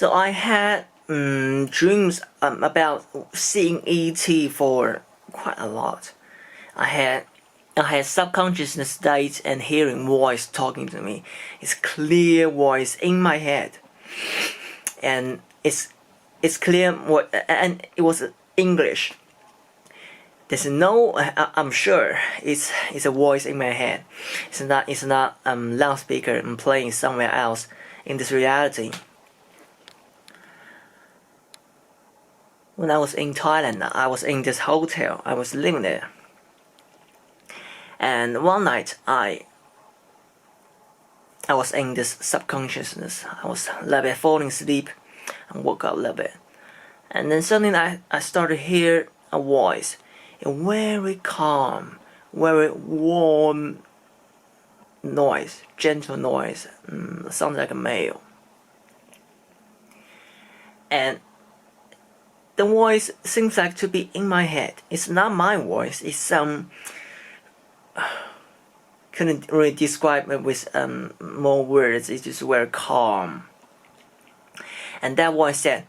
So I had dreams about seeing ET for quite a lot. I had I had subconsciousness states and hearing voice talking to me. It's clear voice in my head, and it's clear what, and it was English. There's no, I'm sure it's a voice in my head. It's not loudspeaker and playing somewhere else in this reality. When I was in Thailand, I was in this hotel. I was living there, and one night I was in this subconsciousness. I was a little bit falling asleep and woke up a little bit, and then suddenly I started to hear a voice, a very calm, very warm noise, gentle noise, sounds like a male. And the voice seems like to be in my head. It's not my voice. It's some couldn't really describe it with more words. It's just very calm. And that voice said,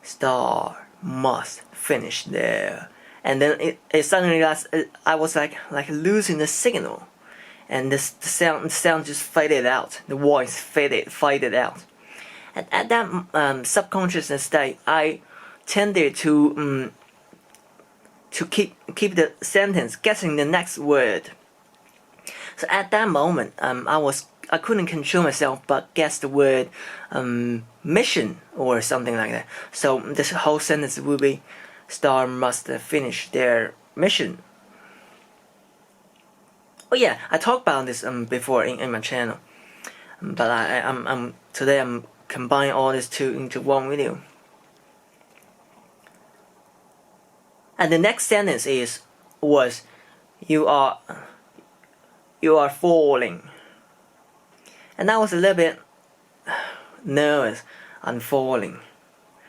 "Star must finish there." And then it suddenly I was like losing the signal, and the sound just faded out. The voice faded out. And at that subconsciousness state, I tended to keep the sentence, guessing the next word. So at that moment, I couldn't control myself but guess the word mission or something like that. So this whole sentence would be, "Star must finish their mission." Oh yeah, I talked about this before in my channel, but I'm today I'm combining all this two into one video. And the next sentence was, "You are falling." And I was a little bit nervous. I'm falling.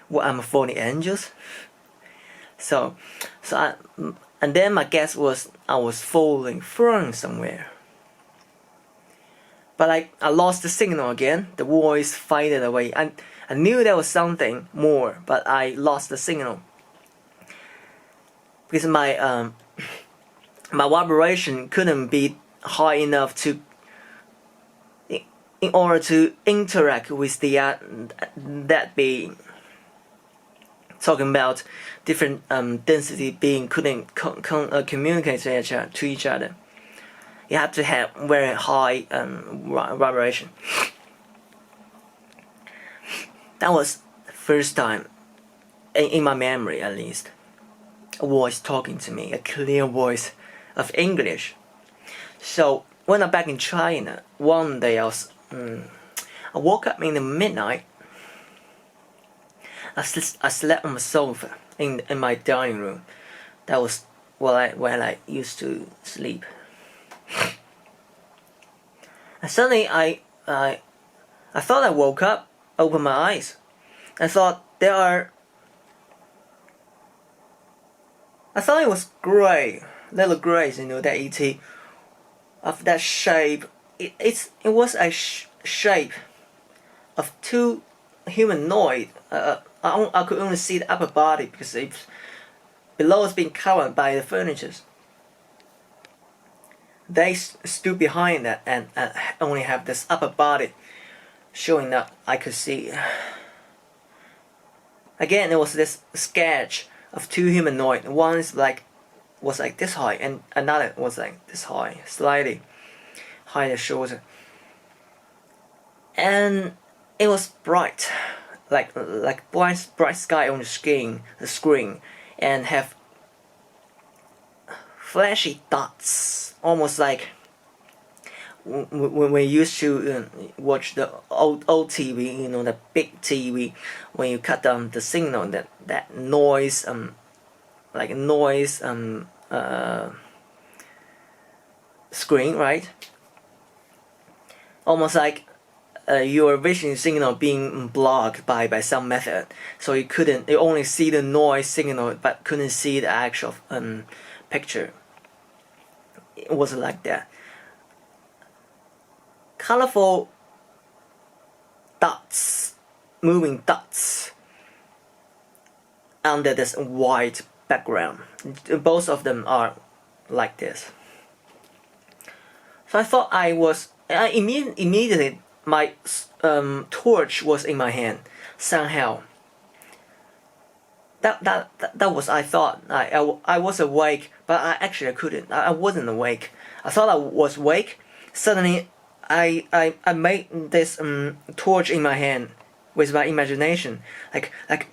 What, I'm a falling angels? So and then my guess was I was falling from somewhere. But I lost the signal again. The voice faded away. I knew there was something more, but I lost the signal because my vibration couldn't be high enough in order to interact with that being. Talking about different density being couldn't communicate to each other. You have to have very high vibration. That was the first time, in my memory at least, a voice talking to me, a clear voice of English. So when I'm back in China, one day I woke up in the midnight. I slept on the sofa in my dining room. That was where I used to sleep. And suddenly I thought I woke up, opened my eyes. I thought I thought it was gray, little grays, that ET of that shape. It was a shape of two humanoid. I could only see the upper body because below is being covered by the furniture. They stood behind that and only have this upper body showing that I could see. Again, it was this sketch of two humanoid. One was like this high, and another was like this high, slightly higher shoulder. And it was bright, like bright sky on the screen, and have flashy dots, almost like when we used to watch the old TV, the big TV, when you cut down the signal, that noise, screen, right? Almost like your vision signal being blocked by some method, so you only see the noise signal but couldn't see the actual picture. It wasn't like that. Colorful dots moving dots under this white background. Both of them are like this. So I thought immediately my torch was in my hand somehow. That was, I thought. I was awake, but I couldn't. I wasn't awake. I thought I was awake. Suddenly, I made this torch in my hand with my imagination, and I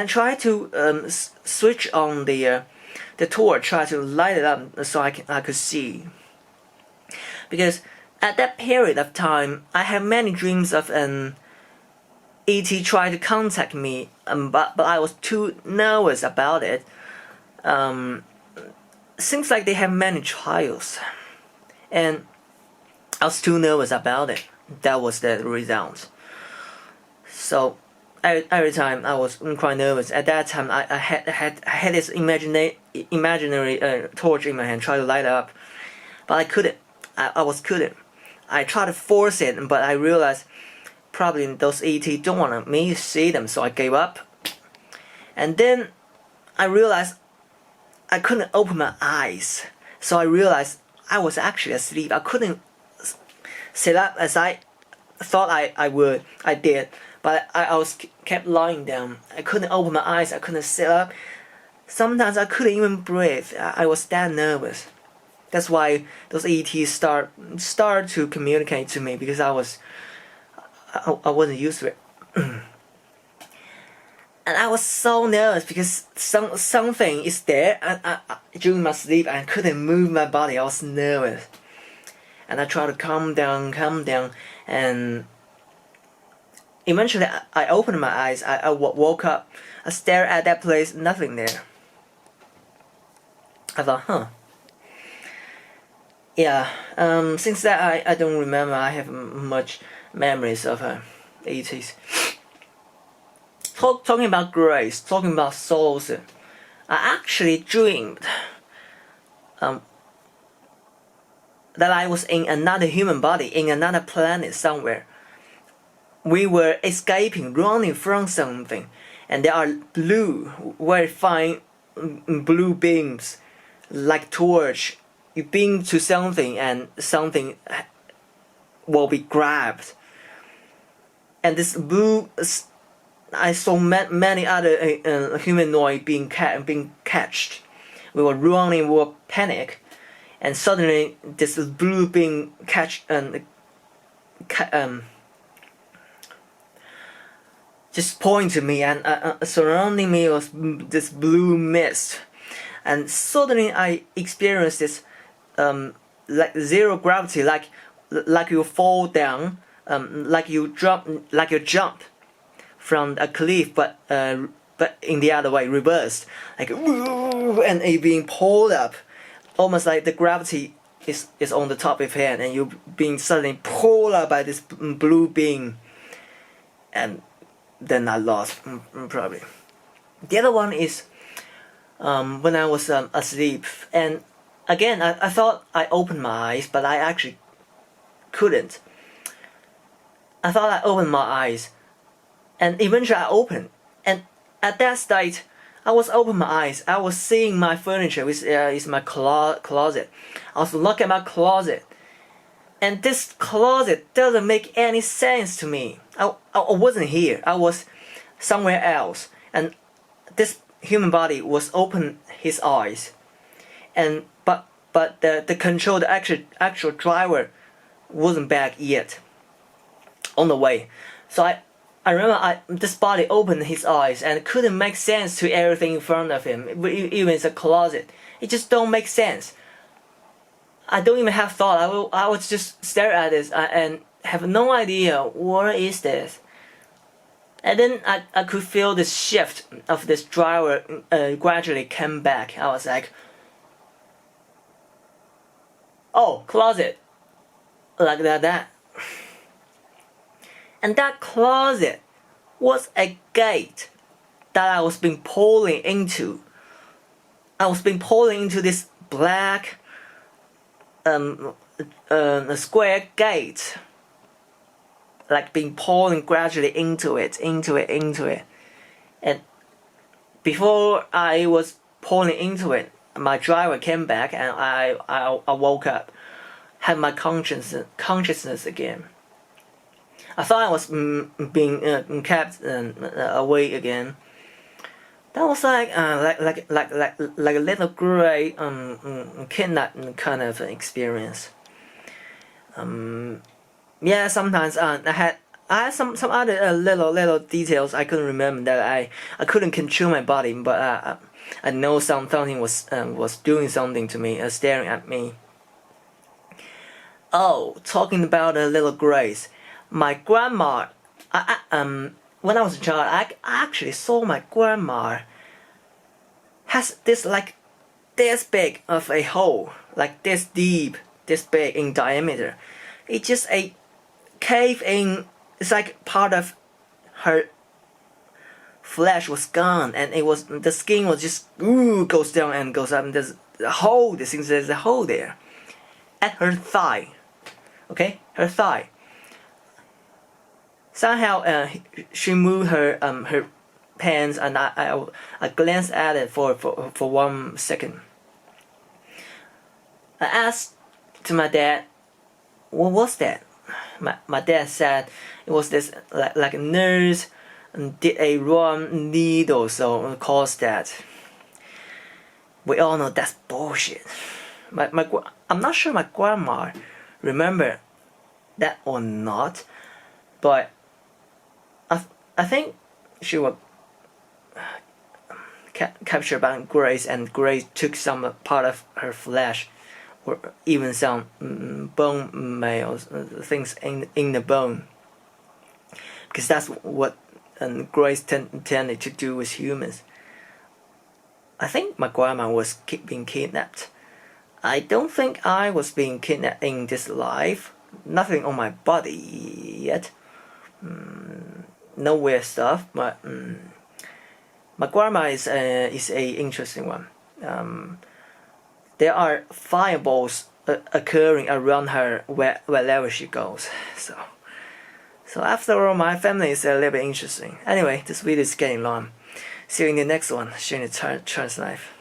tried to switch on the torch, try to light it up so I could see. Because at that period of time, I had many dreams of an ET trying to contact me, but I was too nervous about it. Seems like they have many trials, and I was too nervous about it. That was the result. So every time I was quite nervous. At that time, I had this imaginary torch in my hand, try to light it up, but I couldn't. I couldn't. I tried to force it, but I realized probably those ET don't want me to see them, so I gave up. And then I realized I couldn't open my eyes, so I realized I was actually asleep. I couldn't sit up as I thought I would. I did, but I was kept lying down. I couldn't open my eyes. I couldn't sit up. Sometimes I couldn't even breathe. I was that nervous. That's why those ETs start to communicate to me, because I wasn't used to it. And I was so nervous because something is there. During my sleep, I couldn't move my body. I was nervous, and I tried to calm down, and eventually I opened my eyes. I woke up. I stared at that place. Nothing there. I thought, huh. Yeah. Since that, I don't remember. I have much memories of ETs. Talking about grace, talking about souls, I actually dreamed that I was in another human body, in another planet somewhere. We were escaping, running from something, and there are very fine blue beams, like torch. You beam to something, and something will be grabbed. And this blue, I saw many other humanoid being catched. We were running, we were panic, and suddenly this blue being just pointed to me, and surrounding me was this blue mist, and suddenly I experienced this like zero gravity, like you fall down, like you jump from a cliff, but in the other way, reversed, like and you being pulled up, almost like the gravity is on the top of your head, and you being suddenly pulled up by this blue beam, and then I lost probably. The other one is when I was asleep, and again I thought I opened my eyes, but I actually couldn't. I thought I opened my eyes, and eventually I opened, and at that state I was opening my eyes. I was seeing my furniture, which is my closet. I was looking at my closet, and this closet doesn't make any sense to me. I wasn't here. I was somewhere else, and this human body was open his eyes, and but the control, the actual driver wasn't back yet, on the way. So I remember this body opened his eyes and couldn't make sense to everything in front of him, even it's a closet. It just don't make sense. I don't even have thought. I would just stare at this and have no idea what is this. And then I could feel the shift of this driver gradually came back. I was like, oh, closet, like that. And that closet was a gate that I was being pulling into. I was being pulling into this black square gate. like being pulled gradually into it. And before I was pulling into it, my driver came back and I woke up, had my consciousness again. I thought I was being kept awake again. That was like a little gray kidnap kind of experience. Yeah, sometimes I had some other little details I couldn't remember, that I couldn't control my body, but I know something was doing something to me, staring at me. Oh, talking about little grays, my grandma. When I was a child, I actually saw my grandma has this big of a hole, like this deep, this big in diameter. It's just a cave in. It's like part of her flesh was gone, and the skin was just goes down and goes up, and there's a hole. There's a hole there at her thigh. Okay, her thigh. Somehow she moved her pants, and I glanced at it for 1 second. I asked to my dad, what was that? My dad said it was this like a nurse did a wrong needle, so it caused that. We all know that's bullshit. I'm not sure my grandma remember that or not, but I think she was captured by Grace, and Grace took some part of her flesh, or even some bone marrow, things in the bone, because that's what Grace tended to do with humans. I think my grandma was being kidnapped. I don't think I was being kidnapped in this life. Nothing on my body yet. No weird stuff, but my grandma is a interesting one. There are fireballs occurring around her wherever she goes. So after all, my family is a little bit interesting. Anyway, this video is getting long. See you in the next one. Sharing the Trans Life.